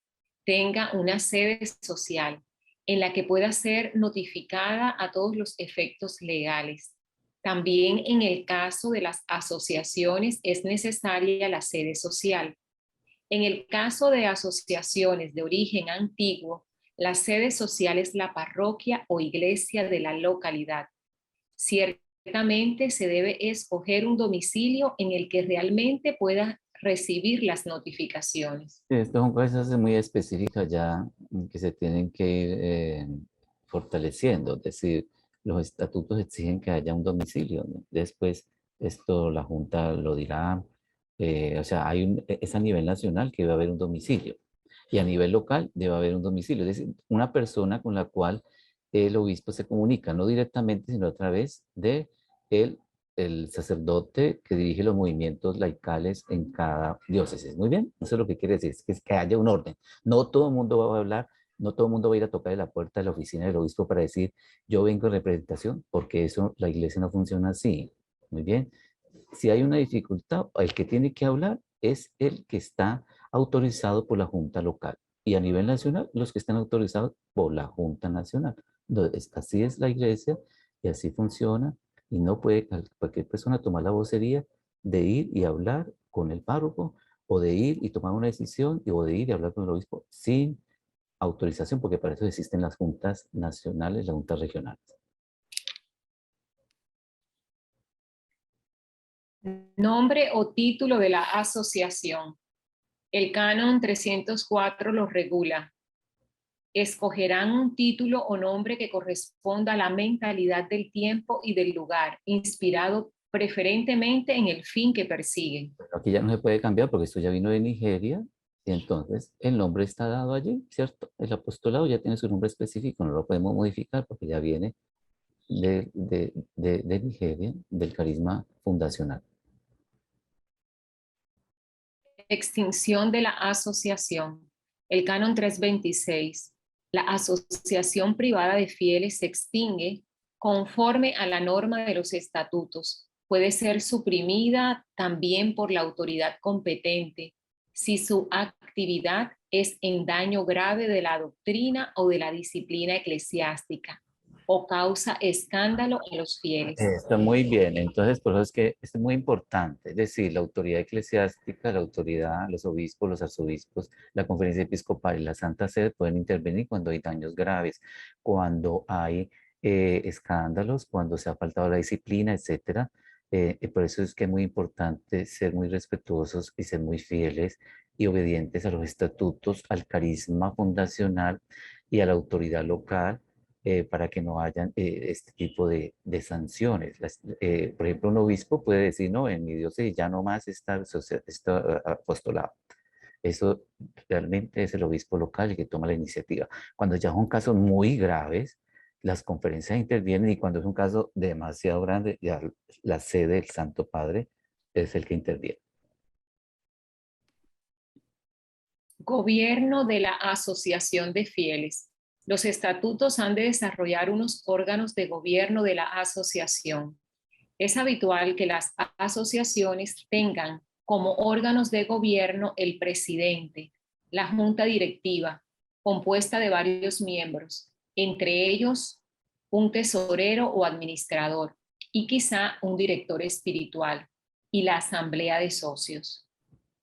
B: tenga una sede social en la que pueda ser notificada a todos los efectos legales. También en el caso de las asociaciones es necesaria la sede social. En el caso de asociaciones de origen antiguo, la sede social es la parroquia o iglesia de la localidad. Ciertas concretamente se debe escoger un domicilio en el que realmente pueda recibir las notificaciones.
C: Sí, estas son cosas muy específicas ya que se tienen que ir fortaleciendo. Es decir, los estatutos exigen que haya un domicilio, ¿no? Después esto la Junta lo dirá. O sea, es a nivel nacional que debe haber un domicilio y a nivel local debe haber un domicilio. Es decir, una persona con la cual el obispo se comunica, no directamente, sino a través de el el sacerdote que dirige los movimientos laicales en cada diócesis. Muy bien, eso es lo que quiere decir, es que haya un orden. No todo el mundo va a hablar, no todo el mundo va a ir a tocar en la puerta de la oficina del obispo para decir, yo vengo en representación, porque eso, la iglesia no funciona así. Muy bien. Si hay una dificultad, el que tiene que hablar es el que está autorizado por la Junta Local. Y a nivel nacional, los que están autorizados por la Junta Nacional. Entonces, así es la iglesia y así funciona. Y no puede cualquier persona tomar la vocería de ir y hablar con el párroco o de ir y tomar una decisión o de ir y hablar con el obispo sin autorización, porque para eso existen las juntas nacionales, las juntas regionales.
B: Nombre o título de la asociación. El canon 304 lo regula. Escogerán un título o nombre que corresponda a la mentalidad del tiempo y del lugar, inspirado preferentemente en el fin que persiguen.
C: Pero aquí ya no se puede cambiar porque esto ya vino de Nigeria y entonces el nombre está dado allí, ¿cierto? El apostolado ya tiene su nombre específico, no lo podemos modificar porque ya viene de Nigeria, del carisma fundacional.
B: Extinción de la asociación. El canon 326. La asociación privada de fieles se extingue conforme a la norma de los estatutos. Puede ser suprimida también por la autoridad competente si su actividad es en daño grave de la doctrina o de la disciplina eclesiástica o causa escándalo en los fieles.
C: Está muy bien, entonces por eso es que es muy importante, es decir, la autoridad eclesiástica, la autoridad, los obispos, los arzobispos, la conferencia episcopal y la Santa Sede pueden intervenir cuando hay daños graves, cuando hay escándalos, cuando se ha faltado la disciplina, etcétera. Por eso es que es muy importante ser muy respetuosos y ser muy fieles y obedientes a los estatutos, al carisma fundacional y a la autoridad local para que no hayan este tipo de sanciones. Por ejemplo, un obispo puede decir, no, en mi diócesis ya no más está apostolado. Eso realmente es el obispo local el que toma la iniciativa. Cuando ya son casos muy graves, las conferencias intervienen y cuando es un caso demasiado grande, ya la sede del Santo Padre es el que interviene.
B: Gobierno de la Asociación de Fieles. Los estatutos han de desarrollar unos órganos de gobierno de la asociación. Es habitual que las asociaciones tengan como órganos de gobierno el presidente, la junta directiva, compuesta de varios miembros, entre ellos un tesorero o administrador y quizá un director espiritual, y la asamblea de socios.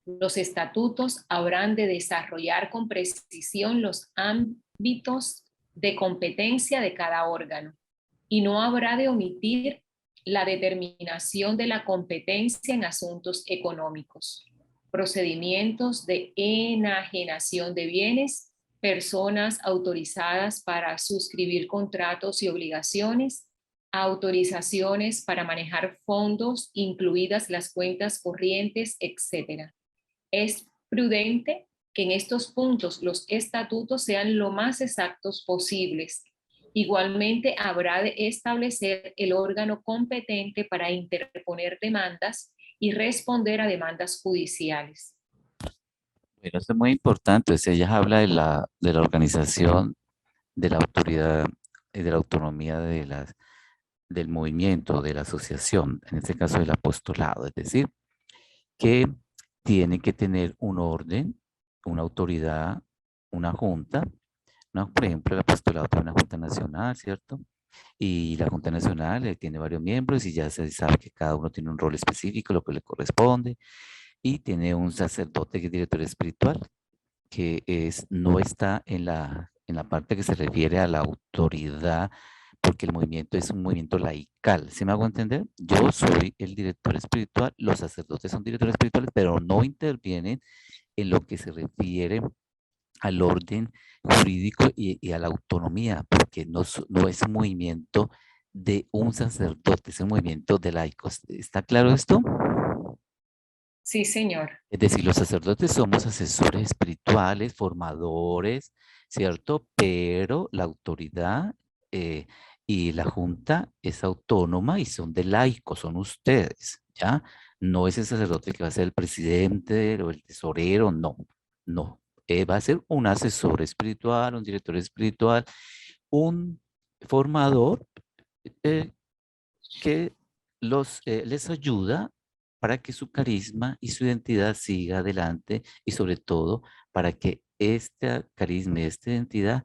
B: Los estatutos habrán de desarrollar con precisión los ámbitos de competencia de cada órgano y no habrá de omitir la determinación de la competencia en asuntos económicos, procedimientos de enajenación de bienes, personas autorizadas para suscribir contratos y obligaciones, autorizaciones para manejar fondos, incluidas las cuentas corrientes, etc. Es prudente que en estos puntos los estatutos sean lo más exactos posibles. Igualmente, habrá de establecer el órgano competente para interponer demandas y responder a demandas judiciales.
C: Bueno, esto es muy importante. O sea, ella habla de la organización, de la autoridad y de la autonomía del movimiento, de la asociación, en este caso del apostolado. Es decir, que tiene que tener un orden, una autoridad, una junta, ¿no? Por ejemplo, el apostolado tiene una junta nacional, ¿cierto? Y la junta nacional tiene varios miembros y ya se sabe que cada uno tiene un rol específico, lo que le corresponde, y tiene un sacerdote que es director espiritual, que no está en la parte que se refiere a la autoridad porque el movimiento es un movimiento laical. ¿Sí me hago entender? Yo soy el director espiritual, los sacerdotes son directores espirituales, pero no intervienen en lo que se refiere al orden jurídico y a la autonomía, porque no es un movimiento de un sacerdote, es un movimiento de laicos. ¿Está claro esto?
B: Sí, señor.
C: Es decir, los sacerdotes somos asesores espirituales, formadores, ¿cierto? Pero la autoridad y la junta es autónoma y son de laicos, son ustedes, ¿ya? No es el sacerdote que va a ser el presidente o el tesorero, no, no. Va a ser un asesor espiritual, un director espiritual, un formador eh, que les ayuda para que su carisma y su identidad siga adelante y sobre todo para que este carisma y esta identidad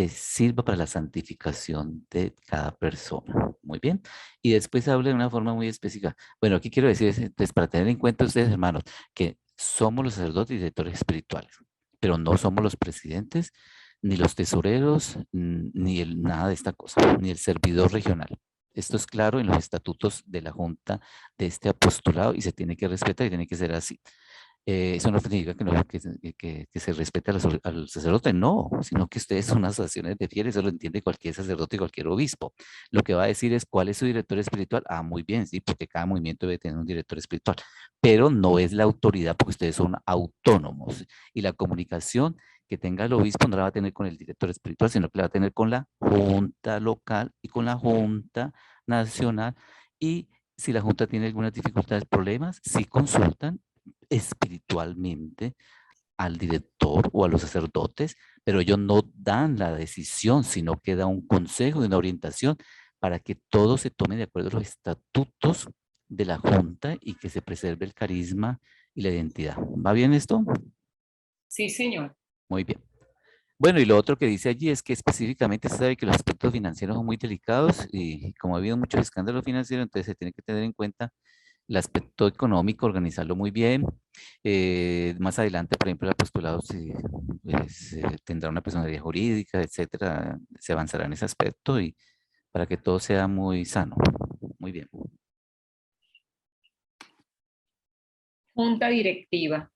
C: sirva para la santificación de cada persona. Muy bien. Y después habla de una forma muy específica. Bueno, aquí quiero decir, entonces, para tener en cuenta ustedes, hermanos, que somos los sacerdotes y directores espirituales, pero no somos los presidentes, ni los tesoreros, ni nada de esta cosa, ni el servidor regional. Esto es claro en los estatutos de la Junta de este apostolado y se tiene que respetar y tiene que ser así. Eso no significa que se respete al sacerdote, no, sino que ustedes son asociaciones de fieles, eso lo entiende cualquier sacerdote y cualquier obispo. Lo que va a decir es cuál es su director espiritual. Ah, muy bien, sí, porque cada movimiento debe tener un director espiritual, pero no es la autoridad porque ustedes son autónomos y la comunicación que tenga el obispo no la va a tener con el director espiritual, sino que la va a tener con la junta local y con la junta nacional. Y si la junta tiene algunas dificultades, problemas, sí consultan espiritualmente al director o a los sacerdotes, pero ellos no dan la decisión, sino que da un consejo y una orientación para que todo se tome de acuerdo a los estatutos de la junta y que se preserve el carisma y la identidad. ¿Va bien esto?
B: Sí, señor.
C: Muy bien. Bueno, y lo otro que dice allí es que específicamente se sabe que los aspectos financieros son muy delicados y como ha habido muchos escándalos financieros, entonces se tiene que tener en cuenta el aspecto económico, organizarlo muy bien. Más adelante, por ejemplo, el apostolado pues, tendrá una personalidad jurídica, etcétera. Se avanzará en ese aspecto y para que todo sea muy sano. Muy bien.
B: Junta directiva.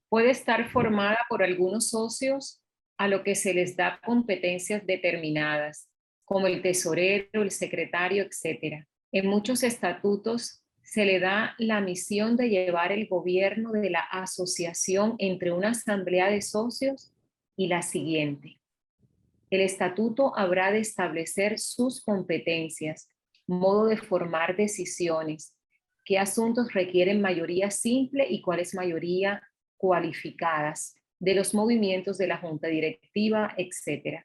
B: Puede estar formada por algunos socios a lo que se les da competencias determinadas, como el tesorero, el secretario, etc. En muchos estatutos se le da la misión de llevar el gobierno de la asociación entre una asamblea de socios y la siguiente. El estatuto habrá de establecer sus competencias, modo de formar decisiones, qué asuntos requieren mayoría simple y cuáles mayoría cualificadas de los movimientos de la junta directiva, etc.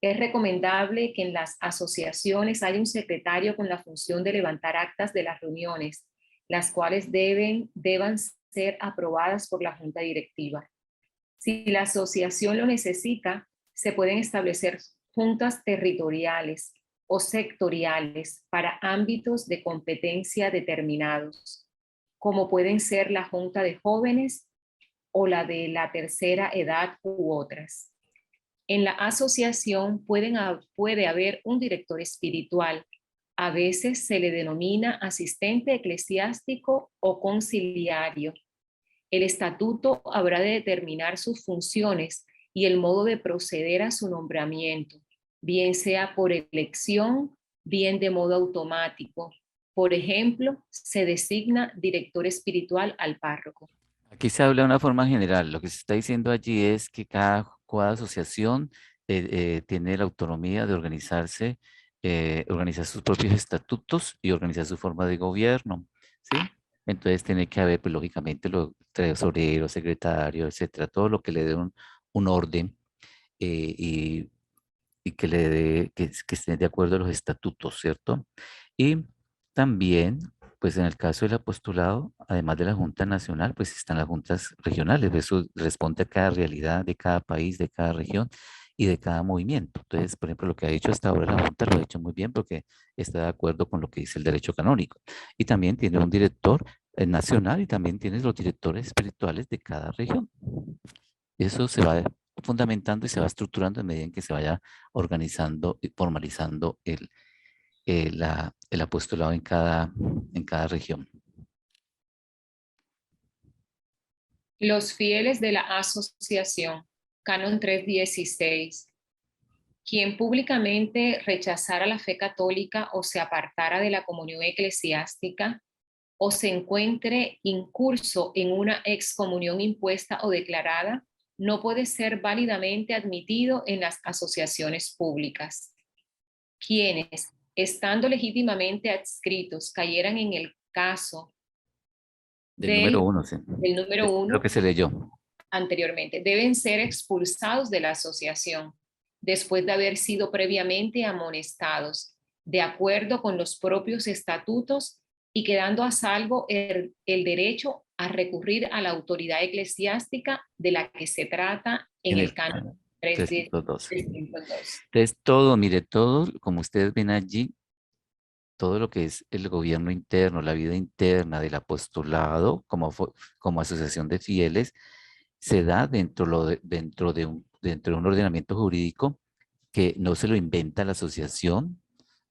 B: Es recomendable que en las asociaciones haya un secretario con la función de levantar actas de las reuniones, las cuales deban ser aprobadas por la junta directiva. Si la asociación lo necesita, se pueden establecer juntas territoriales o sectoriales para ámbitos de competencia determinados, como pueden ser la junta de jóvenes o la de la tercera edad u otras. En la asociación puede haber un director espiritual. A veces se le denomina asistente eclesiástico o conciliario. El estatuto habrá de determinar sus funciones y el modo de proceder a su nombramiento, bien sea por elección, bien de modo automático. Por ejemplo, se designa director espiritual al párroco.
C: Aquí se habla de una forma general. Lo que se está diciendo allí es que cada asociación tiene la autonomía de organizarse, organizar sus propios estatutos y organizar su forma de gobierno, ¿sí? Entonces tiene que haber, pues, lógicamente, los tesoreros, secretarios, etcétera, todo lo que le dé un orden eh, y, y que le dé, que esté de acuerdo a los estatutos, ¿cierto? Y también, pues en el caso del apostolado, además de la Junta Nacional, pues están las juntas regionales. Eso responde a cada realidad de cada país, de cada región y de cada movimiento. Entonces, por ejemplo, lo que ha hecho hasta ahora la Junta lo ha hecho muy bien porque está de acuerdo con lo que dice el derecho canónico. Y también tiene un director nacional y también tiene los directores espirituales de cada región. Eso se va fundamentando y se va estructurando en medida en que se vaya organizando y formalizando el apostolado en cada región.
B: Los fieles de la asociación, Canon 3.16. Quien públicamente rechazara la fe católica o se apartara de la comunión eclesiástica o se encuentre incurso en una excomunión impuesta o declarada, no puede ser válidamente admitido en las asociaciones públicas. Quienes, estando legítimamente adscritos, cayeran en el caso
C: Del número 1, sí.
B: del número 1,
C: lo que se leyó
B: anteriormente, deben ser expulsados de la asociación después de haber sido previamente amonestados, de acuerdo con los propios estatutos y quedando a salvo el derecho a recurrir a la autoridad eclesiástica de la que se trata en el canon 312.
C: Entonces, todo, mire, todo, como ustedes ven allí, todo lo que es el gobierno interno, la vida interna del apostolado como asociación de fieles, se da dentro de un ordenamiento jurídico que no se lo inventa la asociación,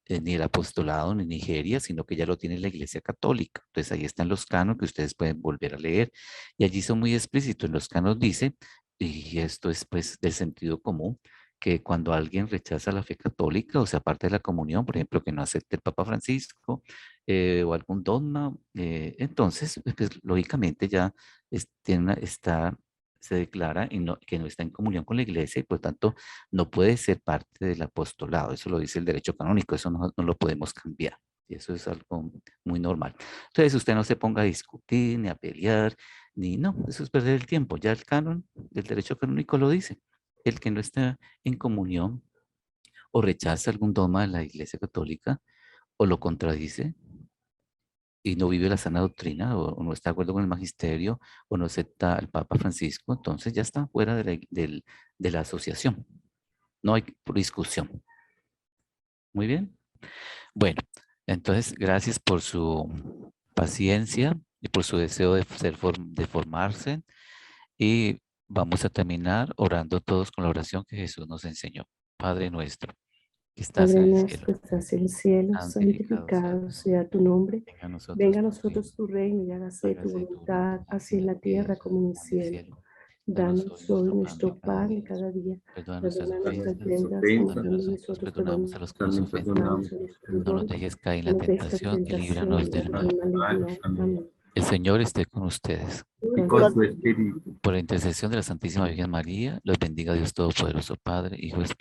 C: ni el apostolado, ni Nigeria, sino que ya lo tiene la Iglesia Católica. Entonces ahí están los canos que ustedes pueden volver a leer. Y allí son muy explícitos. En los canos dice, y esto es pues del sentido común, que cuando alguien rechaza la fe católica o se aparta de la comunión, por ejemplo, que no acepte el Papa Francisco o algún dogma, entonces, pues, lógicamente ya se declara que no está en comunión con la Iglesia y por tanto no puede ser parte del apostolado. Eso lo dice el derecho canónico, eso no lo podemos cambiar. Y eso es algo muy normal. Entonces, usted no se ponga a discutir, ni a pelear, no, eso es perder el tiempo. Ya el canon del derecho canónico lo dice. El que no está en comunión o rechaza algún dogma de la Iglesia Católica o lo contradice y no vive la sana doctrina o no está de acuerdo con el magisterio o no acepta al Papa Francisco, entonces ya está fuera de la asociación. No hay discusión. Muy bien. Bueno, entonces gracias por su paciencia y por su deseo de formarse. Y vamos a terminar orando todos con la oración que Jesús nos enseñó. Padre nuestro, que estás
D: Padre
C: en el
D: nuestro,
C: cielo,
D: estás en el cielo, santificado sea tu nombre. Venga a nosotros tu reino y hágase tu voluntad, así en la tierra como en el cielo. Danos hoy nuestro pan de cada día.
C: Perdona
D: Perdona
C: nuestras
D: nuestras
C: ofensas,
D: deudas, como
C: como
D: nosotros
C: perdonamos a los que nos
D: también
C: ofenden.
D: perdonamos a los
C: No nos
D: que
C: dejes caer en
D: no
C: la
D: nos dejes
C: tentación y
D: tentación,
C: líbranos del mal.
D: maligno. Amén.
C: El Señor esté con ustedes.
D: Con
E: su espíritu.
C: Por la intercesión de la Santísima Virgen María, los bendiga Dios Todopoderoso, Padre, Hijo y Espíritu